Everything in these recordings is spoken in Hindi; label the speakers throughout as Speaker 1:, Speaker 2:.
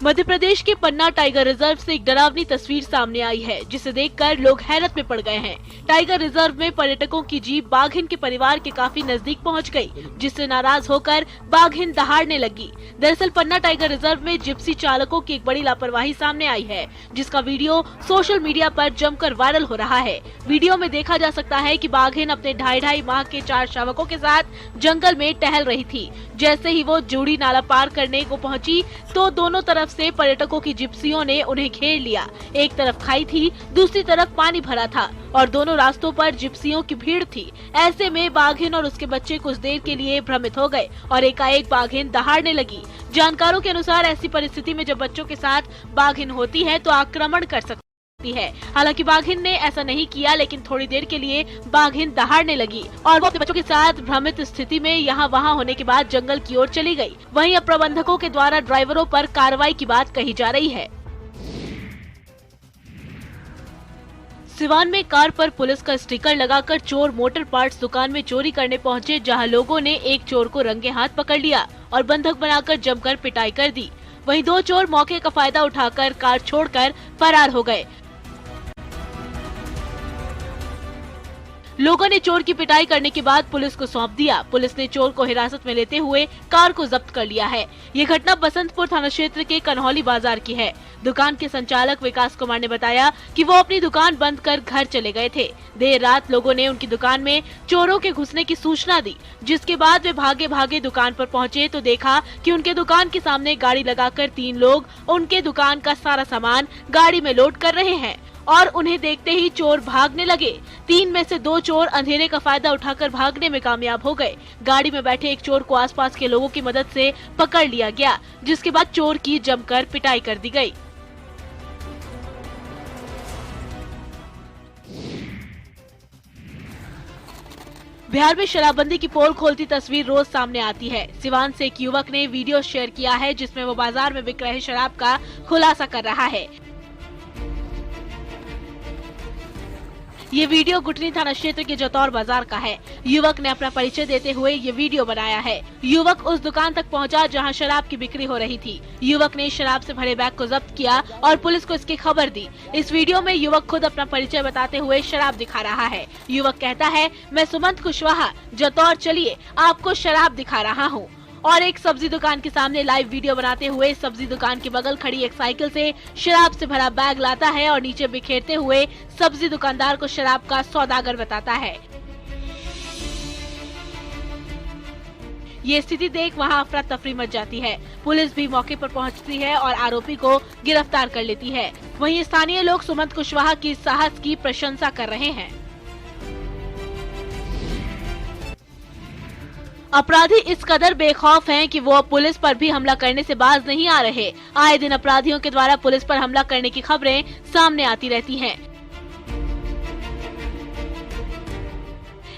Speaker 1: मध्य प्रदेश के पन्ना टाइगर रिजर्व से एक डरावनी तस्वीर सामने आई है, जिसे देखकर लोग हैरत में पड़ गए हैं। टाइगर रिजर्व में पर्यटकों की जीप बाघिन के परिवार के काफी नजदीक पहुंच गई, जिससे नाराज होकर बाघिन दहाड़ने लगी। दरअसल पन्ना टाइगर रिजर्व में जिप्सी चालकों की एक बड़ी लापरवाही सामने आई है, जिसका वीडियो सोशल मीडिया पर जमकर वायरल हो रहा है। वीडियो में देखा जा सकता है कि बाघिन अपने 2.5 माह के 4 शावकों के साथ जंगल में टहल रही थी। जैसे ही वो जूड़ी नाला पार करने को पहुंची तो दोनों तरफ से पर्यटकों की जिप्सियों ने उन्हें घेर लिया। एक तरफ खाई थी, दूसरी तरफ पानी भरा था और दोनों रास्तों पर जिप्सियों की भीड़ थी। ऐसे में बाघिन और उसके बच्चे कुछ देर के लिए भ्रमित हो गए और एकाएक बाघिन दहाड़ने लगी। जानकारों के अनुसार ऐसी परिस्थिति में जब बच्चों के साथ बाघिन होती है तो आक्रमण कर सकती है। हालांकि बाघिन ने ऐसा नहीं किया, लेकिन थोड़ी देर के लिए बाघिन दहाड़ने लगी और वो अपने बच्चों के साथ भ्रमित स्थिति में यहाँ वहाँ होने के बाद जंगल की ओर चली गई। वहीं अब प्रबंधकों के द्वारा ड्राइवरों पर कार्रवाई की बात कही जा रही है। सिवान में कार पर पुलिस का स्टिकर लगाकर चोर मोटर पार्ट्स दुकान में चोरी करने पहुंचे, जहां लोगों ने एक चोर को रंगे हाथ पकड़ लिया और बंधक बनाकर जमकर पिटाई कर दी। वहीं 2 चोर मौके का फायदा उठाकर कार छोड़कर फरार हो गए। लोगों ने चोर की पिटाई करने के बाद पुलिस को सौंप दिया। पुलिस ने चोर को हिरासत में लेते हुए कार को जब्त कर लिया है। ये घटना बसंतपुर थाना क्षेत्र के कन्हौली बाजार की है। दुकान के संचालक विकास कुमार ने बताया कि वो अपनी दुकान बंद कर घर चले गए थे। देर रात लोगों ने उनकी दुकान में चोरों के घुसने की सूचना दी, जिसके बाद वे भागे भागे दुकान पर पहुंचे तो देखा कि उनके दुकान के सामने गाड़ी लगाकर 3 लोग उनके दुकान का सारा सामान गाड़ी में लोड कर रहे हैं और उन्हें देखते ही चोर भागने लगे। 3 में से 2 चोर अंधेरे का फायदा उठाकर भागने में कामयाब हो गए। गाड़ी में बैठे एक चोर को आसपास के लोगों की मदद से पकड़ लिया गया, जिसके बाद चोर की जमकर पिटाई कर दी गई। बिहार में शराबबंदी की पोल खोलती तस्वीर रोज सामने आती है। सिवान से एक युवक ने वीडियो शेयर किया है, जिसमें वो बाजार में बिक रहे शराब का खुलासा कर रहा है। ये वीडियो गुठनी थाना क्षेत्र के जतौर बाजार का है। युवक ने अपना परिचय देते हुए ये वीडियो बनाया है। युवक उस दुकान तक पहुंचा जहां शराब की बिक्री हो रही थी। युवक ने शराब से भरे बैग को जब्त किया और पुलिस को इसकी खबर दी। इस वीडियो में युवक खुद अपना परिचय बताते हुए शराब दिखा रहा है। युवक कहता है, मैं सुमंत कुशवाहा, जतौर, चलिए आपको शराब दिखा रहा हूँ। और एक सब्जी दुकान के सामने लाइव वीडियो बनाते हुए सब्जी दुकान के बगल खड़ी एक साइकिल से शराब से भरा बैग लाता है और नीचे बिखेरते हुए सब्जी दुकानदार को शराब का सौदागर बताता है। ये स्थिति देख वहां अफरा तफरी मच जाती है। पुलिस भी मौके पर पहुंचती है और आरोपी को गिरफ्तार कर लेती है। वहीं स्थानीय लोग सुमंत कुशवाहा की साहस की प्रशंसा कर रहे हैं। अपराधी इस कदर बेखौफ हैं कि वो पुलिस पर भी हमला करने से बाज नहीं आ रहे। आए दिन अपराधियों के द्वारा पुलिस पर हमला करने की खबरें सामने आती रहती हैं।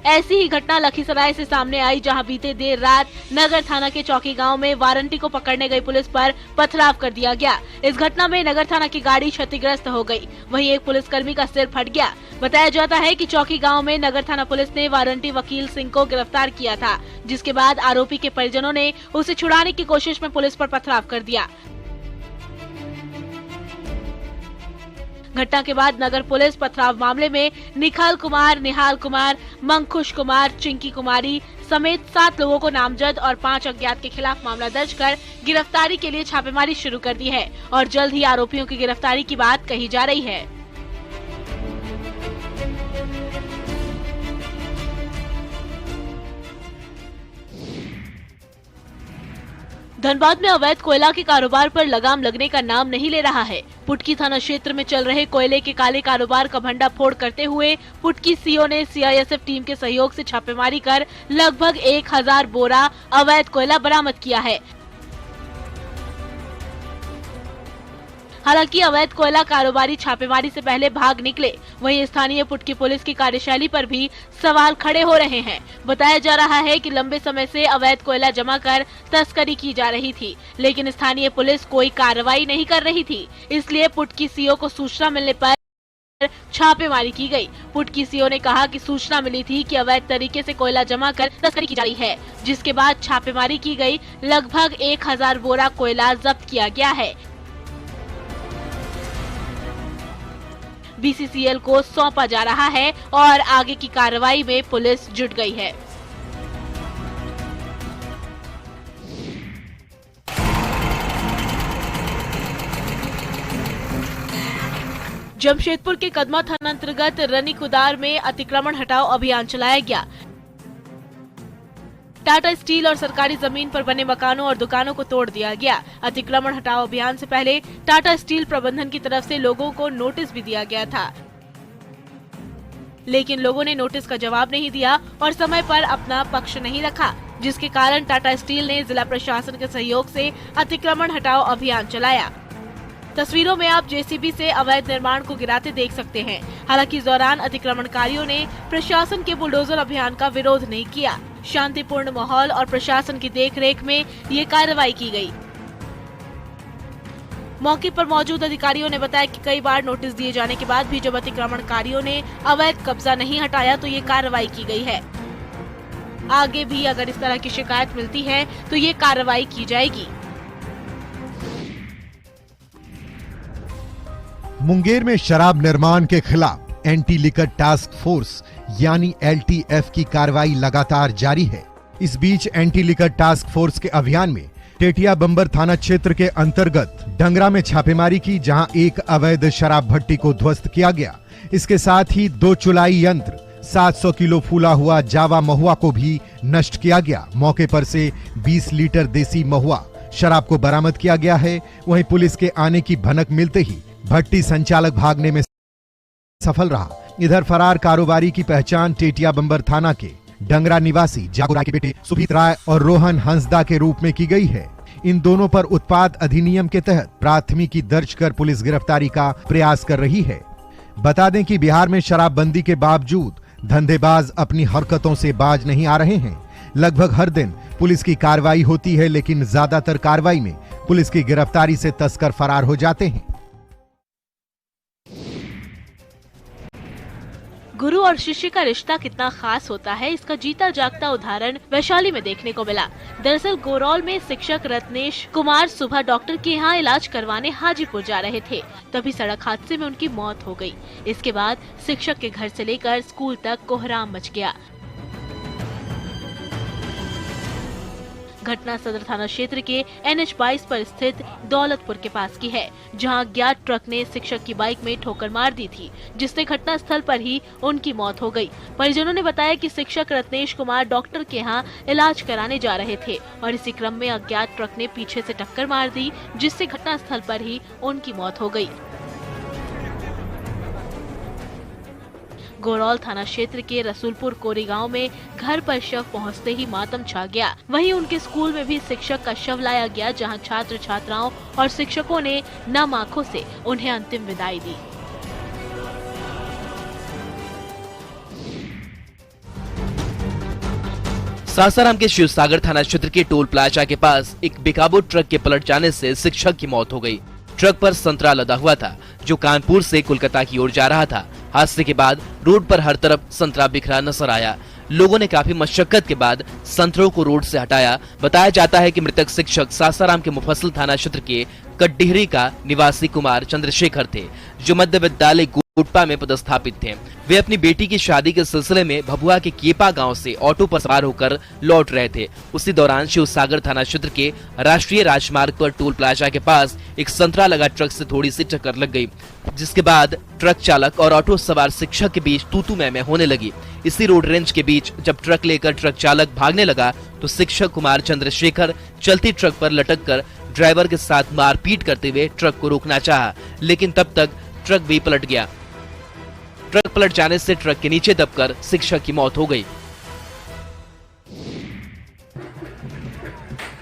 Speaker 1: ऐसी ही घटना लखीसराय से सामने आई, जहां बीते देर रात नगर थाना के चौकी गांव में वारंटी को पकड़ने गई पुलिस पर पथराव कर दिया गया। इस घटना में नगर थाना की गाड़ी क्षतिग्रस्त हो गई। वहीं एक पुलिसकर्मी का सिर फट गया। बताया जाता है कि चौकी गांव में नगर थाना पुलिस ने वारंटी वकील सिंह को गिरफ्तार किया था, जिसके बाद आरोपी के परिजनों ने उसे छुड़ाने की कोशिश में पुलिस पर पथराव कर दिया। घटना के बाद नगर पुलिस पथराव मामले में निखल कुमार, निहाल कुमार, मंकुश कुमार, चिंकी कुमारी समेत 7 लोगों को नामजद और 5 अज्ञात के खिलाफ मामला दर्ज कर गिरफ्तारी के लिए छापेमारी शुरू कर दी है और जल्द ही आरोपियों की गिरफ्तारी की बात कही जा रही है। धनबाद में अवैध कोयला के कारोबार पर लगाम लगने का नाम नहीं ले रहा है। पुटकी थाना क्षेत्र में चल रहे कोयले के काले कारोबार का भंडाफोड़ करते हुए पुटकी सीओ ने सीआईएसएफ टीम के सहयोग से छापेमारी कर लगभग 1000 बोरा अवैध कोयला बरामद किया है। हालांकि अवैध कोयला कारोबारी छापेमारी से पहले भाग निकले। वहीं स्थानीय पुटकी पुलिस की कार्यशैली पर भी सवाल खड़े हो रहे हैं। बताया जा रहा है कि लंबे समय से अवैध कोयला जमा कर तस्करी की जा रही थी, लेकिन स्थानीय पुलिस कोई कार्रवाई नहीं कर रही थी। इसलिए पुटकी सीओ को सूचना मिलने पर छापेमारी की गई। पुटकी सीओ ने कहा कि सूचना मिली थी कि अवैध तरीके से कोयला जमा कर तस्करी की जा रही है, जिसके बाद छापेमारी की गई। लगभग 1000 बोरा कोयला जब्त किया गया है। BCCL को सौंपा जा रहा है और आगे की कार्रवाई में पुलिस जुट गई है। जमशेदपुर के कदमा थाना अंतर्गत रनी कुदार में अतिक्रमण हटाओ अभियान चलाया गया। टाटा स्टील और सरकारी जमीन पर बने मकानों और दुकानों को तोड़ दिया गया। अतिक्रमण हटाओ अभियान से पहले टाटा स्टील प्रबंधन की तरफ से लोगों को नोटिस भी दिया गया था, लेकिन लोगों ने नोटिस का जवाब नहीं दिया और समय पर अपना पक्ष नहीं रखा, जिसके कारण टाटा स्टील ने जिला प्रशासन के सहयोग से अतिक्रमण हटाओ अभियान चलाया। तस्वीरों में आप जेसीबी से अवैध निर्माण को गिराते देख सकते हैं। हालांकि इस दौरान अतिक्रमणकारियों ने प्रशासन के बुलडोजर अभियान का विरोध नहीं किया। शांतिपूर्ण माहौल और प्रशासन की देखरेख में ये कार्रवाई की गई। मौके पर मौजूद अधिकारियों ने बताया कि कई बार नोटिस दिए जाने के बाद भी जब अतिक्रमणकारियों ने अवैध कब्जा नहीं हटाया तो ये कार्रवाई की गई है। आगे भी अगर इस तरह की शिकायत मिलती है तो ये कार्रवाई की जाएगी।
Speaker 2: मुंगेर में शराब निर्माण के खिलाफ एंटी लिकर टास्क फोर्स यानी LTF की कार्रवाई लगातार जारी है। इस बीच एंटी लिकर टास्क फोर्स के अभियान में टेटिया बंबर थाना क्षेत्र के अंतर्गत डंगरा में छापेमारी की, जहां एक अवैध शराब भट्टी को ध्वस्त किया गया। इसके साथ ही 2 चुलाई यंत्र, 700 किलो फूला हुआ जावा महुआ को भी नष्ट किया गया। मौके पर से 20 लीटर देसी महुआ शराब को बरामद किया गया है। वहीं पुलिस के आने की भनक मिलते ही भट्टी संचालक भागने में सफल रहा। इधर फरार कारोबारी की पहचान टेटिया बंबर थाना के डंगरा निवासी जागो राय के बेटे सुभीत राय और रोहन हंसदा के रूप में की गई है। इन दोनों पर उत्पाद अधिनियम के तहत प्राथमिकी दर्ज कर पुलिस गिरफ्तारी का प्रयास कर रही है। बता दें कि बिहार में शराबबंदी के बावजूद धंधेबाज अपनी हरकतों से बाज नहीं आ रहे हैं। लगभग हर दिन पुलिस की कार्रवाई होती है, लेकिन ज्यादातर कार्रवाई में पुलिस की गिरफ्तारी से तस्कर फरार हो जाते हैं।
Speaker 1: गुरु और शिष्य का रिश्ता कितना खास होता है, इसका जीता जागता उदाहरण वैशाली में देखने को मिला। दरअसल गोरौल में शिक्षक रत्नेश कुमार सुबह डॉक्टर के यहाँ इलाज करवाने हाजीपुर जा रहे थे, तभी सड़क हादसे में उनकी मौत हो गई। इसके बाद शिक्षक के घर से लेकर स्कूल तक कोहराम मच गया। घटना सदर थाना क्षेत्र के NH 22 पर स्थित दौलतपुर के पास की है, जहां अज्ञात ट्रक ने शिक्षक की बाइक में ठोकर मार दी थी, जिससे घटना स्थल पर ही उनकी मौत हो गई। परिजनों ने बताया कि शिक्षक रत्नेश कुमार डॉक्टर के यहां इलाज कराने जा रहे थे और इसी क्रम में अज्ञात ट्रक ने पीछे से टक्कर मार दी, जिससे घटना स्थल पर ही उनकी मौत हो गई। गोरौल थाना क्षेत्र के रसूलपुर कोरी गांव में घर पर शव पहुंचते ही मातम छा गया। वहीं उनके स्कूल में भी शिक्षक का शव लाया गया, जहां छात्र छात्राओं और शिक्षकों ने नम आंखों से उन्हें अंतिम विदाई दी।
Speaker 3: सासाराम के शिवसागर थाना क्षेत्र के टोल प्लाजा के पास एक बेकाबू ट्रक के पलट जाने से शिक्षक की मौत हो गई। ट्रक पर संतरा लदा हुआ था, जो कानपुर से कोलकाता की ओर जा रहा था। हादसे के बाद रोड पर हर तरफ संतरा बिखरा नजर आया। लोगों ने काफी मशक्कत के बाद संतरों को रोड से हटाया। बताया जाता है कि मृतक शिक्षक सासाराम के मुफस्सिल थाना क्षेत्र के कटडिहरी का निवासी कुमार चंद्रशेखर थे, जो मध्य विद्यालय कोटपा में पदस्थापित थे। वे अपनी बेटी की शादी के सिलसिले में भभुआ के केपा गांव से ऑटो पर सवार होकर लौट रहे थे। उसी दौरान शिवसागर थाना क्षेत्र के राष्ट्रीय राजमार्ग पर टोल प्लाजा के पास एक संतरा लगा ट्रक से थोड़ी सी टक्कर लग गई, जिसके बाद ट्रक चालक और ऑटो सवार शिक्षक के बीच तू-तू मैं होने लगी। इसी रोड रेंज के बीच जब ट्रक लेकर ट्रक चालक भागने लगा तो शिक्षक कुमार चंद्रशेखर चलती ट्रक पर लटक कर ड्राइवर के साथ मारपीट करते हुए ट्रक को रोकना चाहा, लेकिन तब तक ट्रक भी पलट गया। ट्रक पलट जाने से ट्रक के नीचे दबकर शिक्षक की मौत हो गई।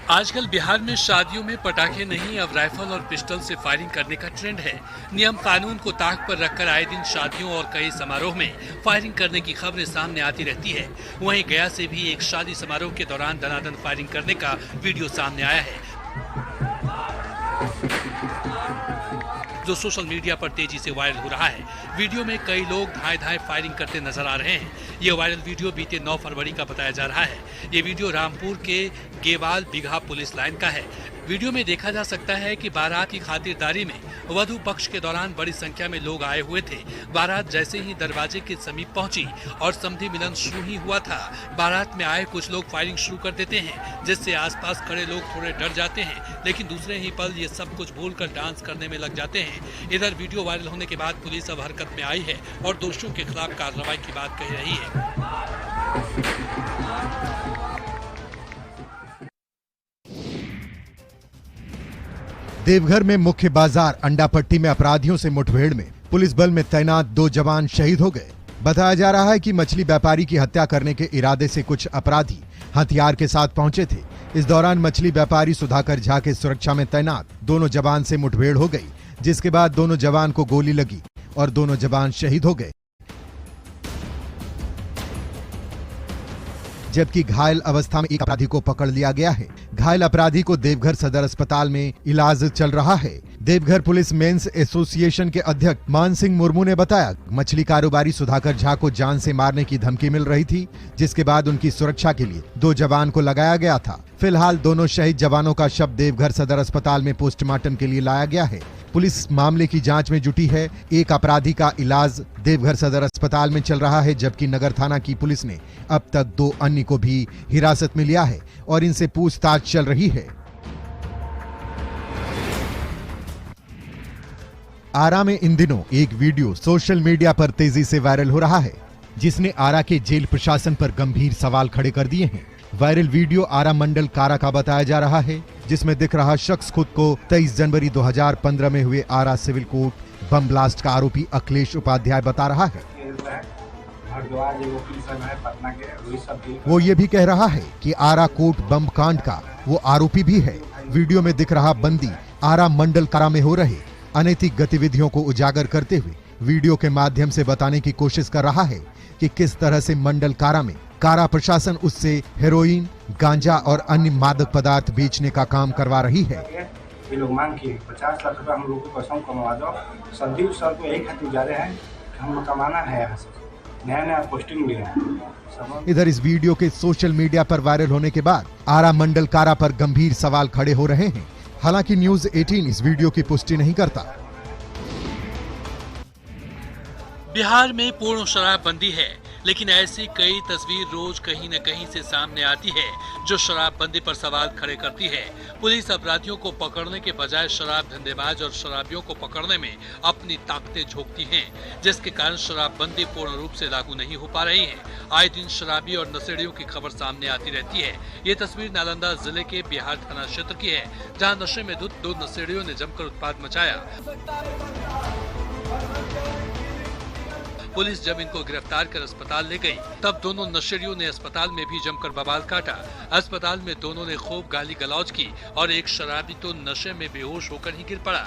Speaker 4: आजकल बिहार में शादियों में पटाखे नहीं, अब राइफल और पिस्टल से फायरिंग करने का ट्रेंड है। नियम कानून को ताक पर रखकर आए दिन शादियों और कई समारोह में फायरिंग करने की खबरें सामने आती रहती है। वहीं गया से भी एक शादी समारोह के दौरान दनादन फायरिंग करने का वीडियो सामने आया है, जो सोशल मीडिया पर तेजी से वायरल हो रहा है। वीडियो में कई लोग धाए-धाए फायरिंग करते नजर आ रहे हैं। ये वायरल वीडियो बीते 9 फरवरी का बताया जा रहा है। ये वीडियो रामपुर के गेवाल बिघा पुलिस लाइन का है। वीडियो में देखा जा सकता है कि बारात की खातिरदारी में वधू पक्ष के दौरान बड़ी संख्या में लोग आए हुए थे। बारात जैसे ही दरवाजे के समीप पहुंची और समधी मिलन शुरू ही हुआ था, बारात में आए कुछ लोग फायरिंग शुरू कर देते हैं, जिससे आसपास खड़े लोग थोड़े डर जाते हैं, लेकिन दूसरे ही पल ये सब कुछ भूलकर डांस करने में लग जाते हैं। इधर वीडियो वायरल होने के बाद पुलिस अब हरकत में आई है और दोषियों के खिलाफ कार्रवाई की बात कह रही है।
Speaker 2: देवघर में मुख्य बाजार अंडापट्टी में अपराधियों से मुठभेड़ में पुलिस बल में तैनात 2 जवान शहीद हो गए। बताया जा रहा है कि मछली व्यापारी की हत्या करने के इरादे से कुछ अपराधी हथियार के साथ पहुंचे थे। इस दौरान मछली व्यापारी सुधाकर झा के सुरक्षा में तैनात दोनों जवान से मुठभेड़ हो गई, जिसके बाद दोनों जवान को गोली लगी और दोनों जवान शहीद हो गए, जबकि घायल अवस्था में एक अपराधी को पकड़ लिया गया है। घायल अपराधी को देवघर सदर अस्पताल में इलाज चल रहा है। देवघर पुलिस मेंस एसोसिएशन के अध्यक्ष मान सिंह मुर्मू ने बताया, मछली कारोबारी सुधाकर झा को जान से मारने की धमकी मिल रही थी, जिसके बाद उनकी सुरक्षा के लिए 2 जवान को लगाया गया था। फिलहाल दोनों शहीद जवानों का शव देवघर सदर अस्पताल में पोस्टमार्टम के लिए लाया गया है। पुलिस मामले की जांच में जुटी है। एक अपराधी का इलाज देवघर सदर अस्पताल में चल रहा है, जबकि नगर थाना की पुलिस ने अब तक 2 अन्य को भी हिरासत में लिया है और इनसे पूछताछ चल रही है। आरा में इन दिनों एक वीडियो सोशल मीडिया पर तेजी से वायरल हो रहा है, जिसने आरा के जेल प्रशासन पर गंभीर सवाल खड़े कर दिए हैं। वायरल वीडियो आरा मंडल कारा का बताया जा रहा है, जिसमें दिख रहा शख्स खुद को 23 जनवरी 2015 में हुए आरा सिविल कोर्ट बम ब्लास्ट का आरोपी अखिलेश उपाध्याय बता रहा है। वो ये भी कह रहा है कि आरा कोर्ट बम कांड का वो आरोपी भी है। वीडियो में दिख रहा बंदी आरा मंडल कारा में हो रहे अनैतिक गतिविधियों को उजागर करते हुए वीडियो के माध्यम से बताने की कोशिश कर रहा है कि किस तरह से मंडल कारा में कारा प्रशासन उससे हेरोइन, गांजा और अन्य मादक पदार्थ बेचने का काम करवा रही है।
Speaker 5: ये लोग मांग किए 50 लाख रुपए हम लोग को कसम कमवा दो। संदीप सर को यही खातिर जा रहे हैं कि हम कमाना है यहाँ से, नया पोस्टिंग भी है।
Speaker 2: इधर इस वीडियो के सोशल मीडिया पर वायरल होने के बाद आरा मंडल कारा पर गंभीर सवाल खड़े हो रहे हैं। हालांकि न्यूज 18 इस वीडियो की पुष्टि नहीं करता।
Speaker 4: बिहार में पूर्ण शराबबंदी है, लेकिन ऐसी कई तस्वीर रोज कहीं न कहीं से सामने आती है जो शराबबंदी पर सवाल खड़े करती है। पुलिस अपराधियों को पकड़ने के बजाय शराब धंधेबाज और शराबियों को पकड़ने में अपनी ताकतें झोंकती हैं, जिसके कारण शराबबंदी पूर्ण रूप से लागू नहीं हो पा रही है। आए दिन शराबी और नशेड़ियों की खबर सामने आती रहती है। ये तस्वीर नालंदा जिले के बिहार थाना क्षेत्र की है, जहाँ नशे में धुत 2 नशेड़ियों ने जमकर उत्पात मचाया। पुलिस जब इनको गिरफ्तार कर अस्पताल ले गई, तब दोनों नशेड़ियों ने अस्पताल में भी जमकर बवाल काटा। अस्पताल में दोनों ने खूब गाली गलौज की और एक शराबी तो नशे में बेहोश होकर ही गिर पड़ा।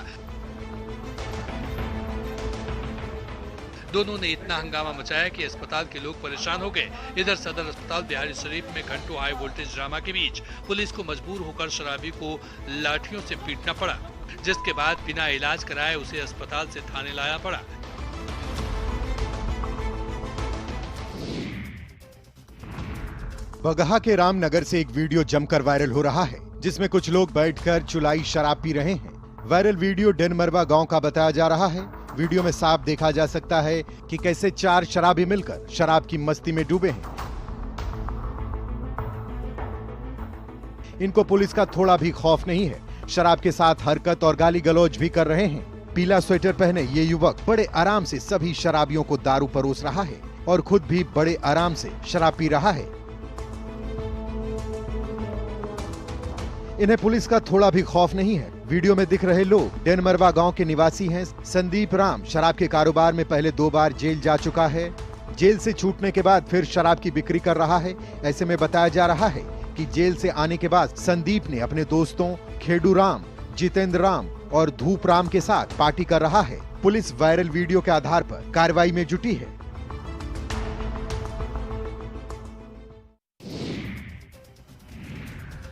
Speaker 4: दोनों ने इतना हंगामा मचाया कि अस्पताल के लोग परेशान हो गए। इधर सदर अस्पताल बिहारी शरीफ में घंटों हाई वोल्टेज ड्रामा के बीच पुलिस को मजबूर होकर शराबी को लाठियों से पीटना पड़ा, जिसके बाद बिना इलाज कराए उसे अस्पताल से थाने लाया पड़ा।
Speaker 2: बगहा के रामनगर से एक वीडियो जमकर वायरल हो रहा है, जिसमें कुछ लोग बैठकर चुलाई शराब पी रहे हैं। वायरल वीडियो डेनमरवा गांव का बताया जा रहा है। वीडियो में साफ देखा जा सकता है कि कैसे 4 शराबी मिलकर शराब की मस्ती में डूबे हैं। इनको पुलिस का थोड़ा भी खौफ नहीं है। शराब के साथ हरकत और गाली गलौज भी कर रहे हैं। पीला स्वेटर पहने ये युवक बड़े आराम से सभी शराबियों को दारू परोस रहा है और खुद भी बड़े आराम से शराब पी रहा है। इन्हें पुलिस का थोड़ा भी खौफ नहीं है। वीडियो में दिख रहे लोग डेनमरवा गांव के निवासी हैं। संदीप राम शराब के कारोबार में पहले 2 बार जेल जा चुका है। जेल से छूटने के बाद फिर शराब की बिक्री कर रहा है। ऐसे में बताया जा रहा है कि जेल से आने के बाद संदीप ने अपने दोस्तों खेडू राम, जितेंद्र राम और धूप राम के साथ पार्टी कर रहा है। पुलिस वायरल वीडियो के आधार पर कार्रवाई में जुटी है।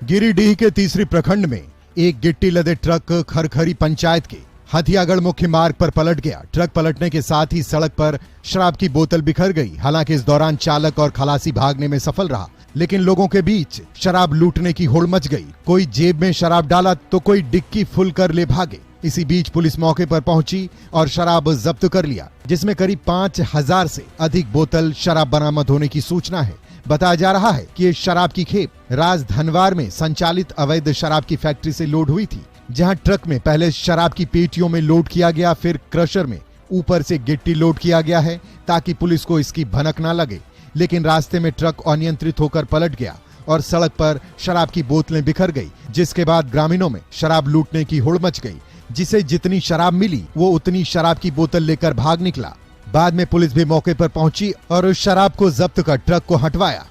Speaker 2: गिरिडीह के तीसरी प्रखंड में एक गिट्टी लदे ट्रक खरखरी पंचायत के हथियागढ़ मुख्य मार्ग पर पलट गया। ट्रक पलटने के साथ ही सड़क पर शराब की बोतल बिखर गई। हालांकि इस दौरान चालक और खलासी भागने में सफल रहा। लेकिन लोगों के बीच शराब लूटने की होड़ मच गई। कोई जेब में शराब डाला तो कोई डिक्की फुल कर ले भागे। इसी बीच पुलिस मौके पर पहुंची और शराब जब्त कर लिया, जिसमें करीब 5000 से अधिक बोतल शराब बरामद होने की सूचना है। बताया जा रहा है कि ये शराब की खेप राजधनवार में संचालित अवैध शराब की फैक्ट्री से लोड हुई थी, जहां ट्रक में पहले शराब की पेटियों में लोड किया गया, फिर क्रशर में ऊपर से गिट्टी लोड किया गया है ताकि पुलिस को इसकी भनक न लगे। लेकिन रास्ते में ट्रक अनियंत्रित होकर पलट गया और सड़क पर शराब की बोतलें बिखर गई, जिसके बाद ग्रामीणों में शराब लूटने की होड़ मच गई। जिसे जितनी शराब मिली वो उतनी शराब की बोतल लेकर भाग निकला। बाद में पुलिस भी मौके पर पहुंची और उस शराब को जब्त कर ट्रक को हटवाया।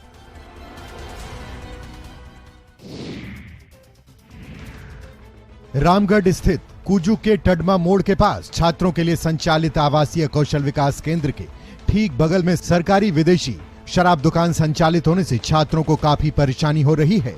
Speaker 2: रामगढ़ स्थित कुजू के टडमा मोड़ के पास छात्रों के लिए संचालित आवासीय कौशल विकास केंद्र के ठीक बगल में सरकारी विदेशी शराब दुकान संचालित होने से छात्रों को काफी परेशानी हो रही है।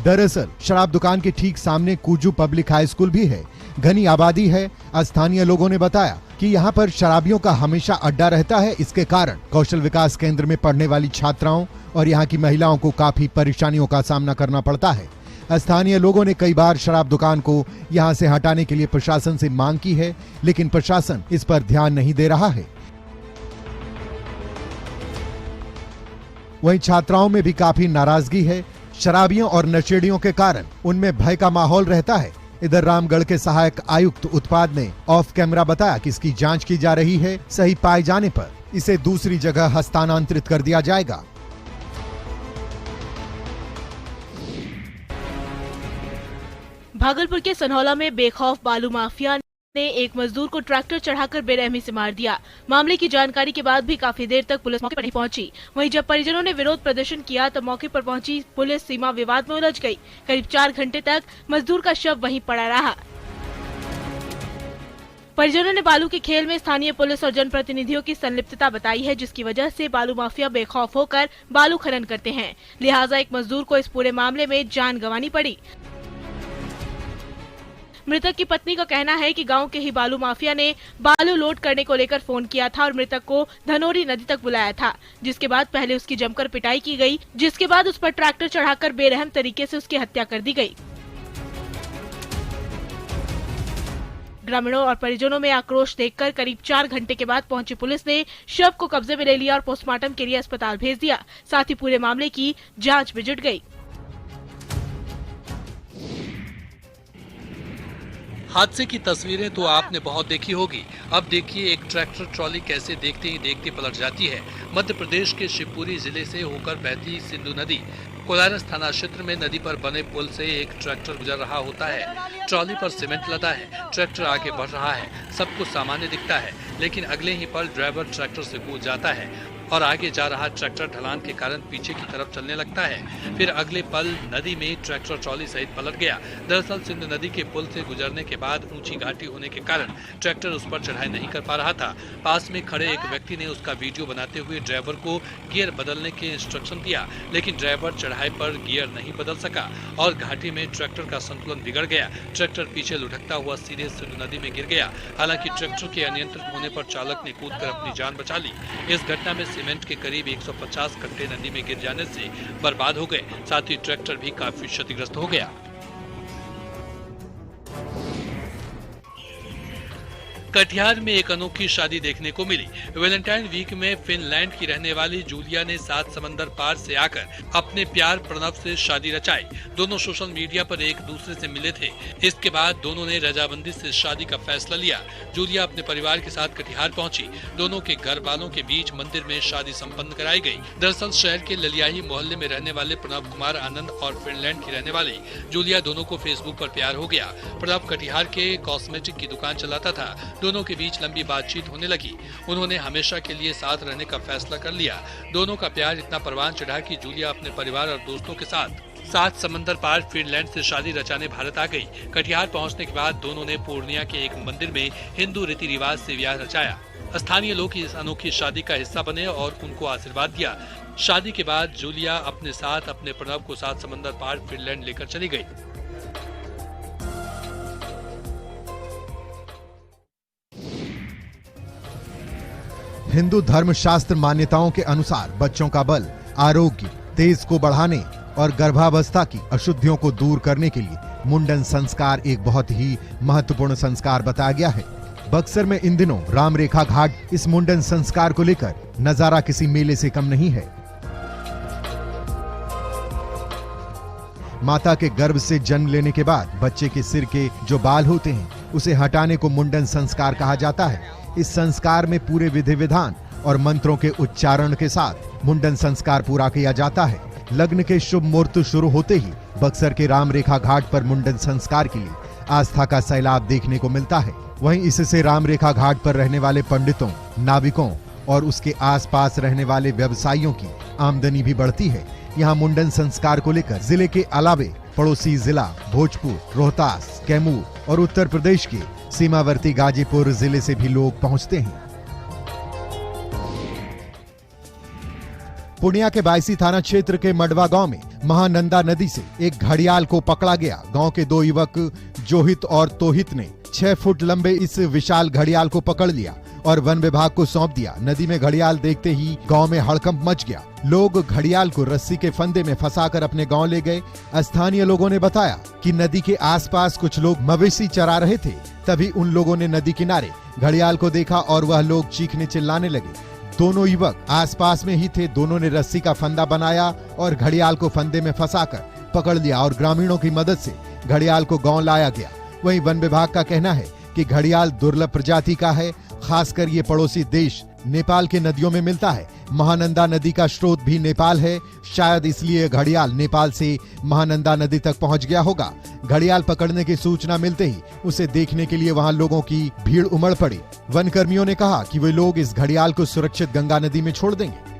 Speaker 2: दरअसल शराब दुकान के ठीक सामने कुजू पब्लिक हाई स्कूल भी है। घनी आबादी है। स्थानीय लोगों ने बताया कि यहाँ पर शराबियों का हमेशा अड्डा रहता है। इसके कारण कौशल विकास केंद्र में पढ़ने वाली छात्राओं और यहाँ की महिलाओं को काफी परेशानियों का सामना करना पड़ता है। स्थानीय लोगों ने कई बार शराब दुकान को यहाँ से हटाने के लिए प्रशासन से मांग की है, लेकिन प्रशासन इस पर ध्यान नहीं दे रहा है। वहीं छात्राओं में भी काफी नाराजगी है। शराबियों और नशेड़ियों के कारण उनमें भय का माहौल रहता है। इधर रामगढ़ के सहायक आयुक्त उत्पाद ने ऑफ कैमरा बताया कि इसकी जांच की जा रही है। सही पाए जाने पर इसे दूसरी जगह हस्तांतरित कर दिया जाएगा।
Speaker 1: भागलपुर के सनहौला में बेखौफ बालू माफिया ने एक मजदूर को ट्रैक्टर चढ़ाकर बेरहमी से मार दिया। मामले की जानकारी के बाद भी काफी देर तक पुलिस मौके पर नहीं पहुंची। वहीं जब परिजनों ने विरोध प्रदर्शन किया तो मौके पर पहुंची पुलिस सीमा विवाद में उलझ गई। करीब 4 घंटे तक मजदूर का शव वहीं पड़ा रहा। परिजनों ने बालू के खेल में स्थानीय पुलिस और जनप्रतिनिधियों की संलिप्तता बताई है, जिसकी वजह से बालू माफिया बेखौफ होकर बालू खनन करते हैं। लिहाजा एक मजदूर को इस पूरे मामले में जान गंवानी पड़ी। मृतक की पत्नी का कहना है कि गांव के ही बालू माफिया ने बालू लोड करने को लेकर फोन किया था और मृतक को धनोरी नदी तक बुलाया था, जिसके बाद पहले उसकी जमकर पिटाई की गई, जिसके बाद उस पर ट्रैक्टर चढ़ाकर बेरहम तरीके से उसकी हत्या कर दी गई। ग्रामीणों और परिजनों में आक्रोश देखकर करीब 4 घंटे के बाद पहुंची पुलिस ने शव को कब्जे में ले लिया और पोस्टमार्टम के लिए अस्पताल भेज दिया। साथ ही पूरे मामले की जांच में जुट गई।
Speaker 4: हादसे की तस्वीरें तो आपने बहुत देखी होगी। अब देखिए एक ट्रैक्टर ट्रॉली कैसे देखते ही देखते पलट जाती है। मध्य प्रदेश के शिवपुरी जिले से होकर बहती सिंधु नदी कोलारस थाना क्षेत्र में नदी पर बने पुल से एक ट्रैक्टर गुजर रहा होता है। ट्रॉली पर सीमेंट लदा है। ट्रैक्टर आगे बढ़ रहा है। सब कुछ सामान्य दिखता है, लेकिन अगले ही पल ड्राइवर ट्रैक्टर से कूद जाता है और आगे जा रहा ट्रैक्टर ढलान के कारण पीछे की तरफ चलने लगता है। फिर अगले पल नदी में ट्रैक्टर ट्रॉली सहित पलट गया। दरअसल सिंधु नदी के पुल से गुजरने के बाद ऊंची घाटी होने के कारण ट्रैक्टर उस पर चढ़ाई नहीं कर पा रहा था। पास में खड़े एक व्यक्ति ने उसका वीडियो बनाते हुए ड्राइवर को गियर बदलने के इंस्ट्रक्शन दिया, लेकिन ड्राइवर चढ़ाई पर गियर नहीं बदल सका और घाटी में ट्रैक्टर का संतुलन बिगड़ गया। ट्रैक्टर पीछे लुढ़कता हुआ सीधे सिंधु नदी में गिर गया। हालांकि ट्रैक्टर के अनियंत्रित होने पर चालक ने कूदकर अपनी जान बचा ली। इस घटना में सीमेंट के करीब 150 कट्टे नदी में गिर जाने से बर्बाद हो गए। साथ ही ट्रैक्टर भी काफी क्षतिग्रस्त हो गया। कटिहार में एक अनोखी शादी देखने को मिली। वैलेंटाइन वीक में फिनलैंड की रहने वाली जूलिया ने 7 समंदर पार से आकर अपने प्यार प्रणव से शादी रचाई। दोनों सोशल मीडिया पर एक दूसरे से मिले थे। इसके बाद दोनों ने रजामंदी से शादी का फैसला लिया। जूलिया अपने परिवार के साथ कटिहार पहुंची। दोनों के घर वालों के बीच मंदिर में शादी संपन्न कराई गई। दरअसल शहर के ललियाही मोहल्ले में रहने वाले प्रणव कुमार आनंद और फिनलैंड की रहने वाली जूलिया दोनों को फेसबुक पर प्यार हो गया। प्रणव कटिहार के कॉस्मेटिक की दुकान चलाता था। दोनों के बीच लंबी बातचीत होने लगी। उन्होंने हमेशा के लिए साथ रहने का फैसला कर लिया। दोनों का प्यार इतना परवान चढ़ा कि जूलिया अपने परिवार और दोस्तों के साथ 7 समंदर पार फिनलैंड से शादी रचाने भारत आ गई। कटिहार पहुंचने के बाद दोनों ने पूर्णिया के एक मंदिर में हिंदू रीति रिवाज से ब्याह रचाया। स्थानीय लोग इस अनोखी शादी का हिस्सा बने और उनको आशीर्वाद दिया। शादी के बाद जूलिया अपने साथ अपने प्रणव को 7 समंदर पार फिनलैंड लेकर चली गई।
Speaker 2: हिंदू धर्मशास्त्र मान्यताओं के अनुसार बच्चों का बल, आरोग्य, तेज को बढ़ाने और गर्भावस्था की अशुद्धियों को दूर करने के लिए मुंडन संस्कार एक बहुत ही महत्वपूर्ण संस्कार बताया गया है। बक्सर में इन दिनों राम रेखा घाट इस मुंडन संस्कार को लेकर नजारा किसी मेले से कम नहीं है। माता के गर्भ से जन्म लेने के बाद बच्चे के सिर के जो बाल होते हैं उसे हटाने को मुंडन संस्कार कहा जाता है। इस संस्कार में पूरे विधि विधान और मंत्रों के उच्चारण के साथ मुंडन संस्कार पूरा किया जाता है। लग्न के शुभ मुहूर्त शुरू होते ही बक्सर के राम रेखा घाट पर मुंडन संस्कार के लिए आस्था का सैलाब देखने को मिलता है। वहीं इससे राम रेखा घाट पर रहने वाले पंडितों, नाविकों और उसके आसपास रहने वाले व्यवसायियों की आमदनी भी बढ़ती है। यहाँ मुंडन संस्कार को लेकर जिले के अलावे पड़ोसी जिला भोजपुर, रोहतास, कैमूर और उत्तर प्रदेश के सीमावर्ती गाजीपुर जिले से भी लोग पहुंचते हैं। पूर्णिया के बायसी थाना क्षेत्र के मडवा गांव में महानंदा नदी से एक घड़ियाल को पकड़ा गया। गांव के दो युवक जोहित और तोहित ने 6 फुट लंबे इस विशाल घड़ियाल को पकड़ लिया और वन विभाग को सौंप दिया। नदी में घड़ियाल देखते ही गांव में हड़कंप मच गया। लोग घड़ियाल को रस्सी के फंदे में फंसाकर अपने गांव ले गए। स्थानीय लोगों ने बताया कि नदी के आसपास कुछ लोग मवेशी चरा रहे थे। तभी उन लोगों ने नदी किनारे घड़ियाल को देखा और वह लोग चीखने चिल्लाने लगे। दोनों युवक आसपास में ही थे। दोनों ने रस्सी का फंदा बनाया और घड़ियाल को फंदे में फंसाकर पकड़ लिया और ग्रामीणों की मदद से घड़ियाल को गांव लाया गया। वहीं वन विभाग का कहना है कि घड़ियाल दुर्लभ प्रजाति का है। खासकर ये पड़ोसी देश नेपाल के नदियों में मिलता है। महानंदा नदी का स्रोत भी नेपाल है। शायद इसलिए घड़ियाल नेपाल से महानंदा नदी तक पहुंच गया होगा। घड़ियाल पकड़ने की सूचना मिलते ही उसे देखने के लिए वहां लोगों की भीड़ उमड़ पड़ी। वन कर्मियों ने कहा कि वे लोग इस घड़ियाल को सुरक्षित गंगा नदी में छोड़ देंगे।